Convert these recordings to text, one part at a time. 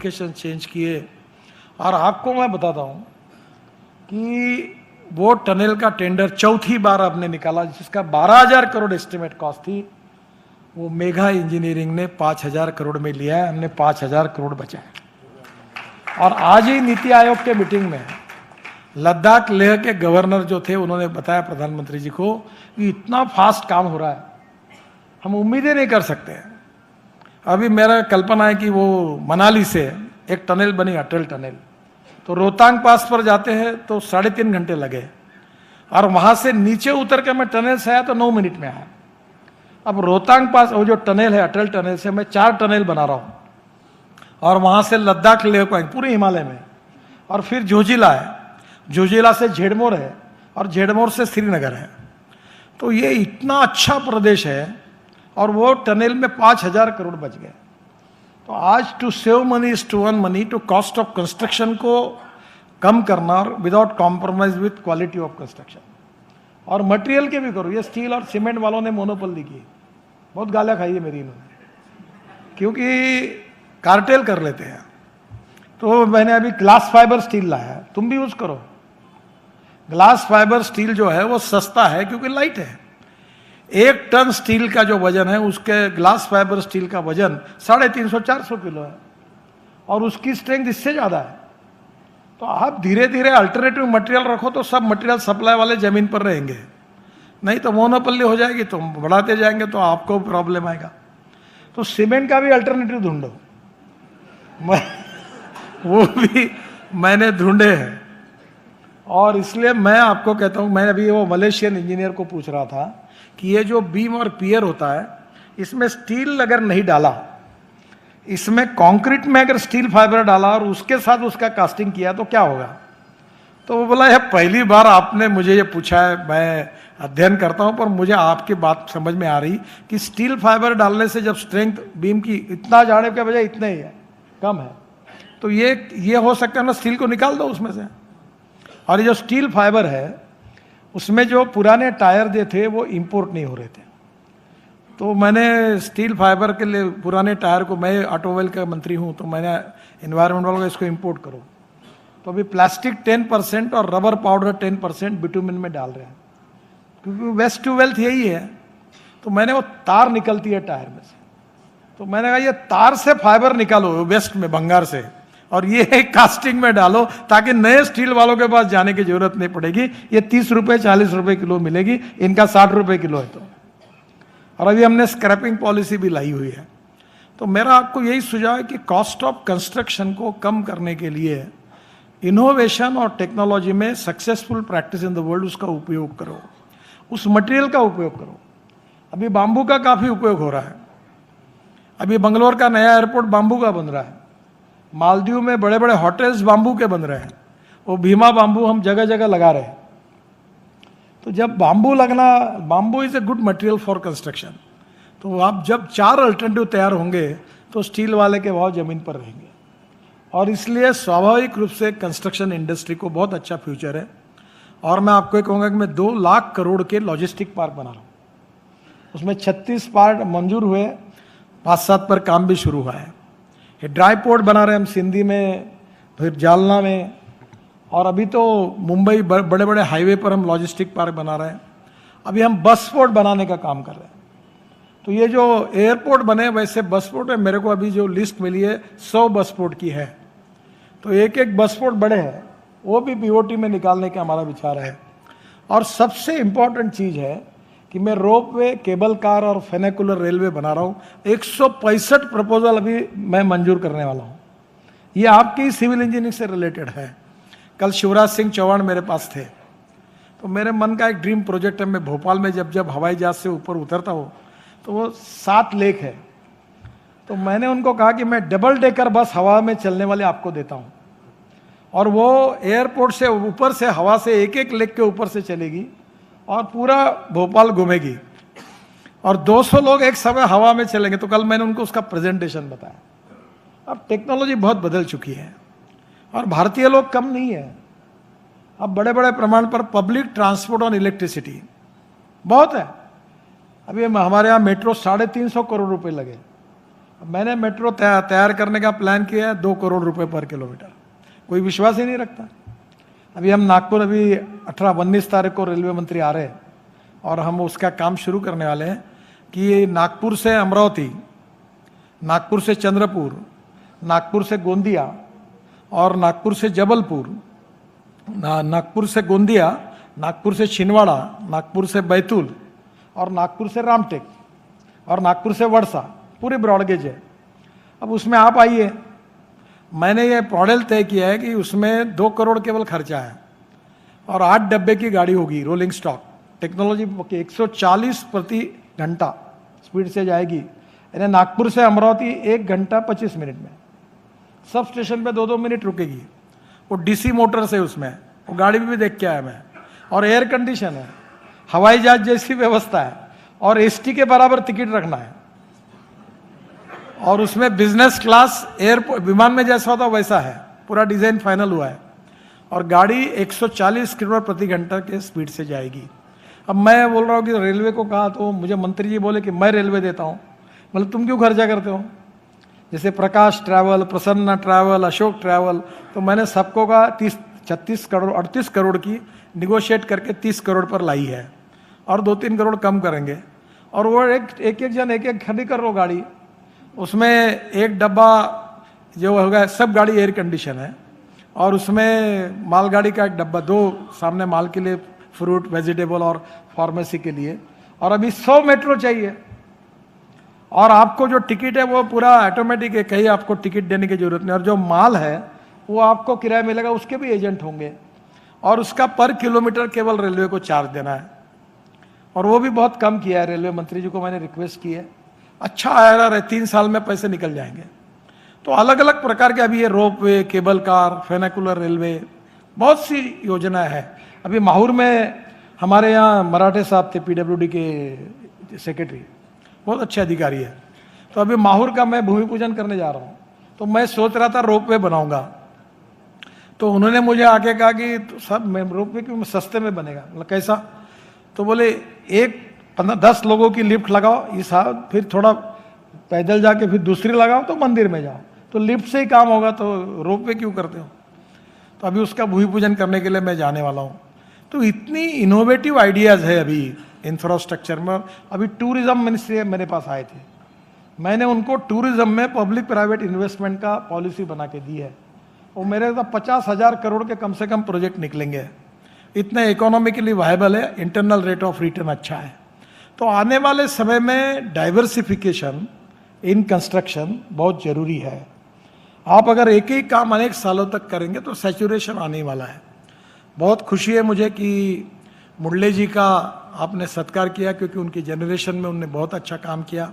Communication change किए। और आपको मैं बताता हूँ कि वो टनल का टेंडर चौथी बार आपने निकाला, जिसका 12,000 करोड़ एस्टिमेट कॉस्ट थी, वो मेघा इंजीनियरिंग ने 5,000 करोड़ में लिया है। हमने 5,000 करोड़ बचाए। और आज ही नीति आयोग के मीटिंग में लद्दाख लेह के गवर्नर जो थे, उन्होंने बताया प्रधानमंत्री जी को कि इतना फास्ट काम हो रहा है, हम उम्मीदें नहीं कर सकते। अभी मेरा कल्पना है कि वो मनाली से एक टनल बनी, अटल टनल, तो रोहतांग पास पर जाते हैं तो 3.5 घंटे लगे, और वहां से नीचे उतर के मैं टनल से आया तो 9 मिनट में आया। अब रोहतांग पास वो जो टनल है, अटल टनल से मैं 4 टनल बना रहा हूँ, और वहां से लद्दाख लेह को पूरे हिमालय में, और फिर जोजिला है, जोजिला से झेड़मोर है, और झेड़मोर से श्रीनगर है। तो ये इतना अच्छा प्रदेश है, और वो टनल में 5,000 करोड़ बच गए। तो आज to save money is to earn money, to cost of construction को कम करना, और without compromise with quality of construction. और मटेरियल के भी करो। ये स्टील और सीमेंट वालों ने मोनोपोली की, बहुत गालियां खाई है मेरी इन्होंने, क्योंकि कार्टेल कर लेते हैं। तो मैंने अभी ग्लास फाइबर स्टील लाया है, तुम भी यूज करो। ग्लास फाइबर स्टील जो है वो सस्ता है क्योंकि लाइट है। 1 टन स्टील का जो वजन है, उसके ग्लास फाइबर स्टील का वजन 350-400 किलो है, और उसकी स्ट्रेंथ इससे ज्यादा है। तो आप धीरे धीरे अल्टरनेटिव मटेरियल रखो तो सब मटेरियल सप्लाई वाले जमीन पर रहेंगे, नहीं तो मोनोपोली हो जाएगी, तो बढ़ाते जाएंगे तो आपको प्रॉब्लम आएगा। तो सीमेंट का भी अल्टरनेटिव ढूंढो, वो भी मैंने ढूंढे हैं। और इसलिए मैं आपको कहता हूं, मैं अभी वो मलेशियन इंजीनियर को पूछ रहा था कि ये जो बीम और पियर होता है, इसमें स्टील अगर नहीं डाला, इसमें कंक्रीट में अगर स्टील फाइबर डाला और उसके साथ उसका कास्टिंग किया तो क्या होगा? तो वो बोला, यह पहली बार आपने मुझे ये पूछा है, मैं अध्ययन करता हूं, पर मुझे आपकी बात समझ में आ रही कि स्टील फाइबर डालने से जब स्ट्रेंथ बीम की इतना जाने के बजाय इतने ही है, कम है, तो ये हो सकता है ना, स्टील को निकाल दो उसमें से। और ये जो स्टील फाइबर है, उसमें जो पुराने टायर जो थे वो इंपोर्ट नहीं हो रहे थे, तो मैंने स्टील फाइबर के लिए पुराने टायर को, मैं ऑटोमोबाइल का मंत्री हूं, तो मैंने एनवायरमेंट वालों को इसको इंपोर्ट करो। तो अभी प्लास्टिक 10% और रबर पाउडर 10% बिटुमिन में डाल रहे हैं, क्योंकि वेस्ट टू वेल्थ यही है। तो मैंने वो तार निकलती है टायर में से, तो मैंने कहा ये तार से फाइबर निकालो वेस्ट में, बंगाल से, और ये कास्टिंग में डालो, ताकि नए स्टील वालों के पास जाने की जरूरत नहीं पड़ेगी। ये 30 रुपए 40 रुपए किलो मिलेगी, इनका 60 रुपए किलो है। तो और अभी हमने स्क्रैपिंग पॉलिसी भी लाई हुई है। तो मेरा आपको यही सुझाव है कि कॉस्ट ऑफ कंस्ट्रक्शन को कम करने के लिए इनोवेशन और टेक्नोलॉजी में successful practice in the world, उसका उपयोग करो, उस मटेरियल का उपयोग करो। अभी बांबू का काफी उपयोग हो रहा है। अभी बंगलोर का नया एयरपोर्ट बांबू का बन रहा है, मालदीव में बड़े बड़े होटल्स बांबू के बन रहे हैं, वो भीमा बांबू हम जगह जगह लगा रहे हैं। तो जब बांबू लगना, bamboo is a good material for construction, तो आप जब 4 अल्टरनेटिव तैयार होंगे तो स्टील वाले के भाव जमीन पर रहेंगे। और इसलिए स्वाभाविक रूप से कंस्ट्रक्शन इंडस्ट्री को बहुत अच्छा फ्यूचर है। और मैं आपको कहूँगा कि मैं 2 लाख करोड़ के लॉजिस्टिक पार्क बना रहा हूँ, उसमें 36 पार्क मंजूर हुए, 5-7 पर काम भी शुरू हुआ है। ये ड्राई पोर्ट बना रहे हैं हम सिंधी में, फिर जालना में, और अभी तो मुंबई बड़े बड़े हाईवे पर हम लॉजिस्टिक पार्क बना रहे हैं। अभी हम बस पोर्ट बनाने का काम कर रहे हैं। तो ये जो एयरपोर्ट बने, वैसे बस पोर्ट है, मेरे को अभी जो लिस्ट मिली है 100 बस पोर्ट की है। तो एक एक बस पोर्ट बड़े हैं, वो भी बीओटी में निकालने का हमारा विचार है। और सबसे इंपॉर्टेंट चीज़ है कि मैं रोपवे, केबल कार और फेनेकुलर रेलवे बना रहा हूँ। 165 प्रपोजल अभी मैं मंजूर करने वाला हूँ। ये आपकी सिविल इंजीनियरिंग से रिलेटेड है। कल शिवराज सिंह चौहान मेरे पास थे, तो मेरे मन का एक ड्रीम प्रोजेक्ट है, मैं भोपाल में जब हवाई जहाज से ऊपर उतरता हूँ तो वो 7 लेक है। तो मैंने उनको कहा कि मैं डबल डेकर बस हवा में चलने वाले आपको देता हूँ, और वो एयरपोर्ट से ऊपर से हवा से एक एक लेक के ऊपर से चलेगी और पूरा भोपाल घूमेगी, और 200 लोग एक समय हवा में चलेंगे। तो कल मैंने उनको उसका प्रेजेंटेशन बताया। अब टेक्नोलॉजी बहुत बदल चुकी है, और भारतीय लोग कम नहीं है। अब बड़े बड़े प्रमाण पर पब्लिक ट्रांसपोर्ट ऑन इलेक्ट्रिसिटी बहुत है। अभी हमारे यहाँ मेट्रो 350 करोड़ रुपए लगे, मैंने मेट्रो तैयार करने का प्लान किया है, 2 करोड़ रुपए पर किलोमीटर। कोई विश्वास ही नहीं रखता। अभी हम नागपुर, अभी 18-19 तारीख को रेलवे मंत्री आ रहे हैं और हम उसका काम शुरू करने वाले हैं कि नागपुर से अमरावती, नागपुर से चंद्रपुर, नागपुर से गोंदिया और नागपुर से जबलपुर, नागपुर से गोंदिया, नागपुर से छिंदवाड़ा, नागपुर से बैतूल और नागपुर से रामटेक और नागपुर से वर्षा, पूरी ब्रॉडगेज है। अब उसमें आप आइए, मैंने ये मॉडल तय किया है कि उसमें 2 करोड़ केवल खर्चा है और 8 डब्बे की गाड़ी होगी, रोलिंग स्टॉक टेक्नोलॉजी, 140 प्रति घंटा स्पीड से जाएगी। यानी नागपुर से अमरावती 1 घंटा 25 मिनट में, सब स्टेशन पे 2-2 मिनट रुकेगी। वो डीसी मोटर्स है उसमें, वो गाड़ी भी देख के आया मैं, और एयर कंडीशन है, हवाई जहाज जैसी व्यवस्था है और एसटी के बराबर टिकट रखना है और उसमें बिजनेस क्लास एयरपोर्ट विमान में जैसा होता वैसा है, पूरा डिजाइन फाइनल हुआ है और गाड़ी 140 किलोमीटर प्रति घंटा के स्पीड से जाएगी। अब मैं बोल रहा हूँ कि रेलवे को कहा तो मुझे मंत्री जी बोले कि मैं रेलवे देता हूँ। मतलब तुम क्यों खर्चा करते हो? जैसे प्रकाश ट्रैवल, प्रसन्ना ट्रैवल, अशोक ट्रैवल, तो मैंने सबको का 36 करोड़ 38 करोड़ की निगोशिएट करके 30 करोड़ पर लाई है और 2-3 करोड़ कम करेंगे। और वो एक जन एक खड़ी कर लो गाड़ी, उसमें एक डब्बा जो होगा, सब गाड़ी एयर कंडीशन है और उसमें मालगाड़ी का एक डब्बा, 2 सामने माल के लिए, फ्रूट वेजिटेबल और फार्मेसी के लिए। और अभी 100 मेट्रो चाहिए और आपको जो टिकट है वो पूरा ऑटोमेटिक है, कहीं आपको टिकट देने की जरूरत नहीं। और जो माल है वो आपको किराया मिलेगा, उसके भी एजेंट होंगे और उसका पर किलोमीटर केवल रेलवे को चार्ज देना है और वो भी बहुत कम किया है। रेलवे मंत्री जी को मैंने रिक्वेस्ट की है, अच्छा आया रहा, 3 साल में पैसे निकल जाएंगे। तो अलग अलग प्रकार के अभी ये रोप वे, केबल कार, फेनाकुलर रेलवे, बहुत सी योजना है। अभी माहौर में हमारे यहाँ मराठे साहब थे, पीडब्ल्यूडी के सेक्रेटरी, बहुत अच्छे अधिकारी है। तो अभी माहौर का मैं भूमि पूजन करने जा रहा हूँ, तो मैं सोच रहा था रोप वे बनाऊंगा। तो उन्होंने मुझे आके कहा कि तो सब रोप वे क्यों सस्ते में बनेगा? मतलब कैसा? तो बोले 10 लोगों की लिफ्ट लगाओ, इस फिर थोड़ा पैदल जाके फिर दूसरी लगाओ तो मंदिर में जाओ, तो लिफ्ट से ही काम होगा, तो रोप वे क्यों करते हो? तो अभी उसका भूमि पूजन करने के लिए मैं जाने वाला हूँ। तो इतनी इनोवेटिव आइडियाज़ है अभी इंफ्रास्ट्रक्चर में। अभी टूरिज्म मिनिस्ट्री मेरे पास आए थे, मैंने उनको टूरिज्म में पब्लिक प्राइवेट इन्वेस्टमेंट का पॉलिसी बना के दी है और मेरे तो 50,000 करोड़ के कम से कम प्रोजेक्ट निकलेंगे। इतने इकोनॉमिकली वायबल है, इंटरनल रेट ऑफ रिटर्न अच्छा है। तो आने वाले समय में डाइवर्सिफिकेशन इन कंस्ट्रक्शन बहुत जरूरी है। आप अगर एक ही काम अनेक सालों तक करेंगे तो सैचुरेशन आने वाला है। बहुत खुशी है मुझे कि मुरली जी का आपने सत्कार किया, क्योंकि उनकी जनरेशन में उन्होंने बहुत अच्छा काम किया।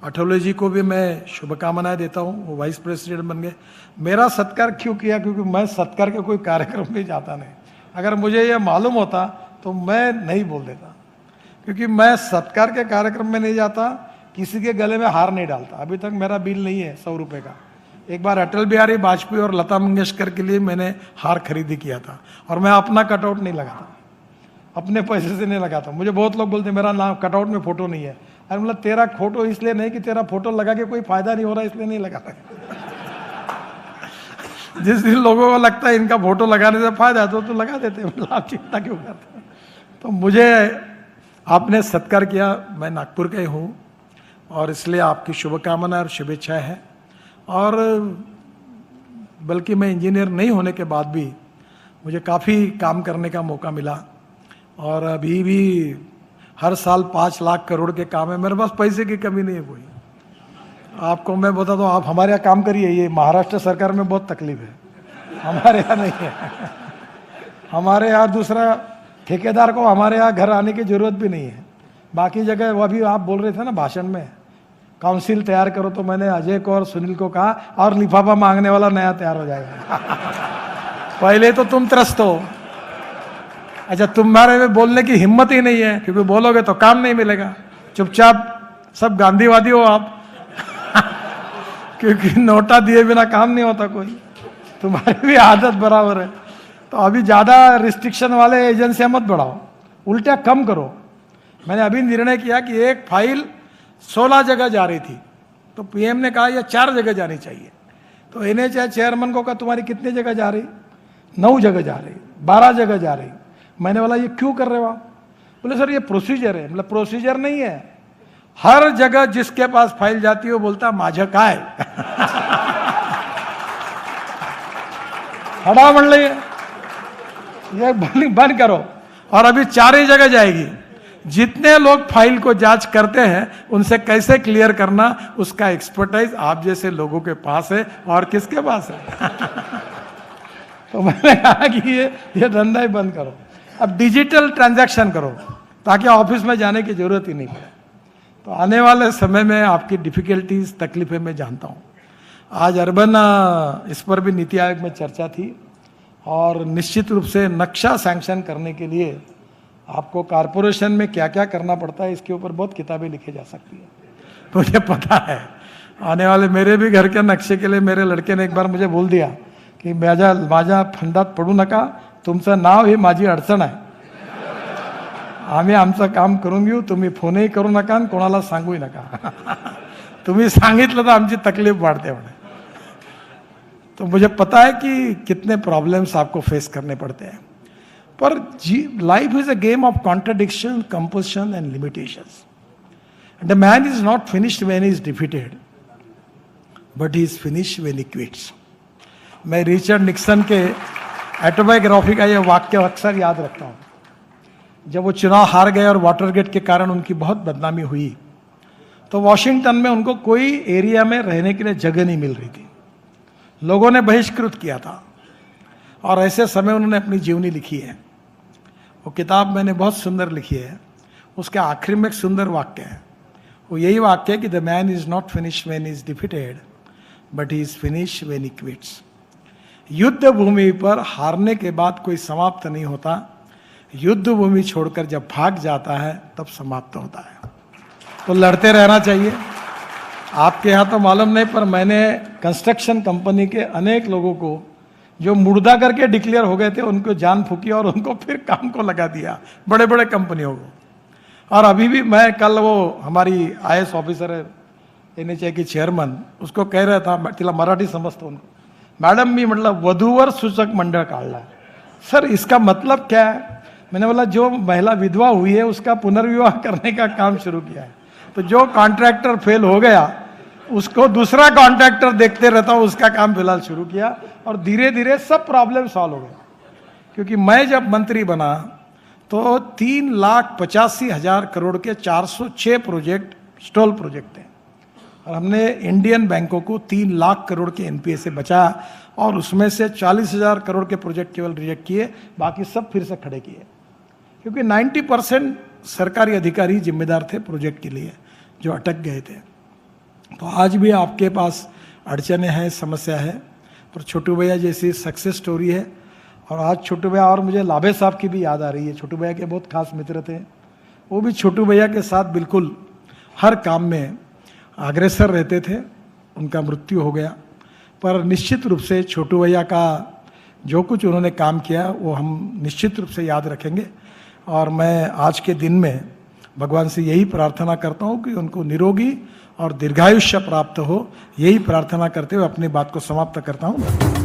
अठौले जी को भी मैं शुभकामनाएं देता हूँ, वो वाइस प्रेसिडेंट बन गए। मेरा सत्कार क्यों किया? क्योंकि मैं सत्कार के कोई कार्यक्रम में जाता नहीं। अगर मुझे ये मालूम होता तो मैं नहीं बोल देता, क्योंकि मैं सत्कार के कार्यक्रम में नहीं जाता, किसी के गले में हार नहीं डालता। अभी तक मेरा बिल नहीं है 100 रुपये का। एक बार अटल बिहारी वाजपेयी और लता मंगेशकर के लिए मैंने हार खरीदी किया था और मैं अपना कटआउट नहीं लगाता, अपने पैसे से नहीं लगाता। मुझे बहुत लोग बोलते मेरा नाम कटआउट में फोटो नहीं है। अरे मतलब तेरा फोटो इसलिए नहीं कि तेरा फोटो लगा के कोई फायदा नहीं हो रहा इसलिए नहीं लगाता। जिस दिन लोगों को लगता है इनका फोटो लगाने से फायदा है तो लगा देते, मतलब आप चिंता क्यों करते? तो मुझे आपने सत्कार किया, मैं नागपुर का ही हूँ और इसलिए आपकी शुभकामनाएं और शुभेच्छाएं हैं। और बल्कि मैं इंजीनियर नहीं होने के बाद भी मुझे काफ़ी काम करने का मौका मिला और अभी भी हर साल 5 लाख करोड़ के काम है। मेरे पास पैसे की कमी नहीं है कोई। आपको मैं बता दूं, आप हमारे यहाँ काम करिए, ये महाराष्ट्र सरकार में बहुत तकलीफ है, हमारे यहाँ नहीं है। हमारे यहाँ दूसरा ठेकेदार को हमारे यहाँ घर आने की जरूरत भी नहीं है। बाकी जगह वो अभी आप बोल रहे थे ना भाषण में, काउंसिल तैयार करो, तो मैंने अजय को और सुनील को कहा और लिफाफा मांगने वाला नया तैयार हो जाएगा। पहले तो तुम त्रस्त हो। अच्छा, तुम्हारे में बोलने की हिम्मत ही नहीं है, क्योंकि बोलोगे तो काम नहीं मिलेगा। चुपचाप सब गांधीवादी हो आप। क्योंकि नोटा दिए बिना काम नहीं होता कोई। तुम्हारी भी आदत बराबर है। तो अभी ज़्यादा रिस्ट्रिक्शन वाले एजेंसियां मत बढ़ाओ, उल्टा कम करो। मैंने अभी निर्णय किया कि एक फाइल 16 जगह जा रही थी, तो पीएम ने कहा यह 4 जगह जानी चाहिए। तो एनएचआई चेयरमैन को कहा तुम्हारी कितनी जगह जा रही? 9 जगह जा रही, 12 जगह जा रही। मैंने बोला ये क्यों कर रहे हो आप? बोले सर ये प्रोसीजर है। मतलब प्रोसीजर नहीं है, हर जगह जिसके पास फाइल जाती है वो बोलता माझं काय हड़ा म्हणलं ये बंद करो। और अभी 4 ही जगह जाएगी। जितने लोग फाइल को जांच करते हैं उनसे कैसे क्लियर करना, उसका एक्सपर्टाइज आप जैसे लोगों के पास है, और किसके पास है तो मैंने कहा कि ये धंधा ही बंद करो, अब डिजिटल ट्रांजैक्शन करो ताकि ऑफिस में जाने की जरूरत ही नहीं पड़े। तो आने वाले समय में आपकी डिफिकल्टीज, तकलीफें मैं जानता हूँ। आज अर्बन इस पर भी नीति आयोग में चर्चा थी, और निश्चित रूप से नक्शा सैंक्शन करने के लिए आपको कारपोरेशन में क्या क्या करना पड़ता है इसके ऊपर बहुत किताबें लिखी जा सकती है। मुझे पता है आने वाले मेरे भी घर के नक्शे के लिए मेरे लड़के ने एक बार मुझे बोल दिया की माझ्या फंदात पडू नका, तुमचं नाव ही माझी अडचण आहे, आम्ही आमचं काम करून घेऊ, तुम्ही फोनही करू नका आणि कोणाला सांगूही नका तुम्ही सांगितलं तर आमची तकलीफ वाढते म्हणे। तो मुझे पता है कि कितने प्रॉब्लम्स आपको फेस करने पड़ते हैं, पर life is a game of contradiction, compulsion and limitations. The man is not finished when he is defeated, but he is finished when he quits. मैं रिचर्ड निक्सन के ऑटोबायोग्राफी का यह वाक्य अक्सर याद रखता हूँ। जब वो चुनाव हार गए और वाटरगेट के कारण उनकी बहुत बदनामी हुई, तो वॉशिंगटन में उनको कोई एरिया में रहने के लिए जगह नहीं मिल रही थी, लोगों ने बहिष्कृत किया था, और ऐसे समय उन्होंने अपनी जीवनी लिखी है। वो किताब मैंने बहुत सुंदर लिखी है। उसके आखिरी में एक सुंदर वाक्य है, वो यही वाक्य है कि the man is not finished when he is defeated, but he is finished when he quits. युद्ध भूमि पर हारने के बाद कोई समाप्त नहीं होता, युद्ध भूमि छोड़कर जब भाग जाता है तब समाप्त होता है। तो लड़ते रहना चाहिए। आपके यहाँ तो मालूम नहीं, पर मैंने कंस्ट्रक्शन कंपनी के अनेक लोगों को जो मुर्दा करके डिक्लेयर हो गए थे उनको जान फूकी और उनको फिर काम को लगा दिया, बड़े बड़े कंपनियों को। और अभी भी मैं कल वो हमारी आईएएस ऑफिसर है एनएचआई की चेयरमन, उसको कह रहा था, तिला मराठी समजतो उनको, मॅडम मी म्हटलं वधूवर सूचक मंडळ काढला। सर इसका मतलब क्या है? मैंने बोला जो महिला विधवा हुई है उसका पुनर्विवाह करने का काम शुरू किया है। तो जो कॉन्ट्रैक्टर फेल हो गया उसको दूसरा कॉन्ट्रैक्टर देखते रहता हूँ, उसका काम फिलहाल शुरू किया, और धीरे धीरे सब प्रॉब्लम सॉल्व हो गए। क्योंकि मैं जब मंत्री बना तो 3,85,000 करोड़ के 406 प्रोजेक्ट स्टॉल प्रोजेक्ट थे, और हमने इंडियन बैंकों को 3 लाख करोड़ के एनपीए से बचाया, और उसमें से 40,000 करोड़ के प्रोजेक्ट केवल रिजेक्ट किए, बाकी सब फिर से खड़े किए। क्योंकि 90% सरकारी अधिकारी जिम्मेदार थे प्रोजेक्ट के लिए जो अटक गए थे। तो आज भी आपके पास अड़चने हैं, समस्या है, पर छोटू भैया जैसी सक्सेस स्टोरी है। और आज छोटू भैया, और मुझे लाभे साहब की भी याद आ रही है, छोटू भैया के बहुत खास मित्र थे, वो भी छोटू भैया के साथ बिल्कुल हर काम में अग्रसर रहते थे। उनका मृत्यु हो गया, पर निश्चित रूप से छोटू भैया का जो कुछ उन्होंने काम किया वो हम निश्चित रूप से याद रखेंगे। और मैं आज के दिन में भगवान से यही प्रार्थना करता हूँ कि उनको निरोगी और दीर्घायुष्य प्राप्त हो, यही प्रार्थना करते हुए अपनी बात को समाप्त करता हूँ।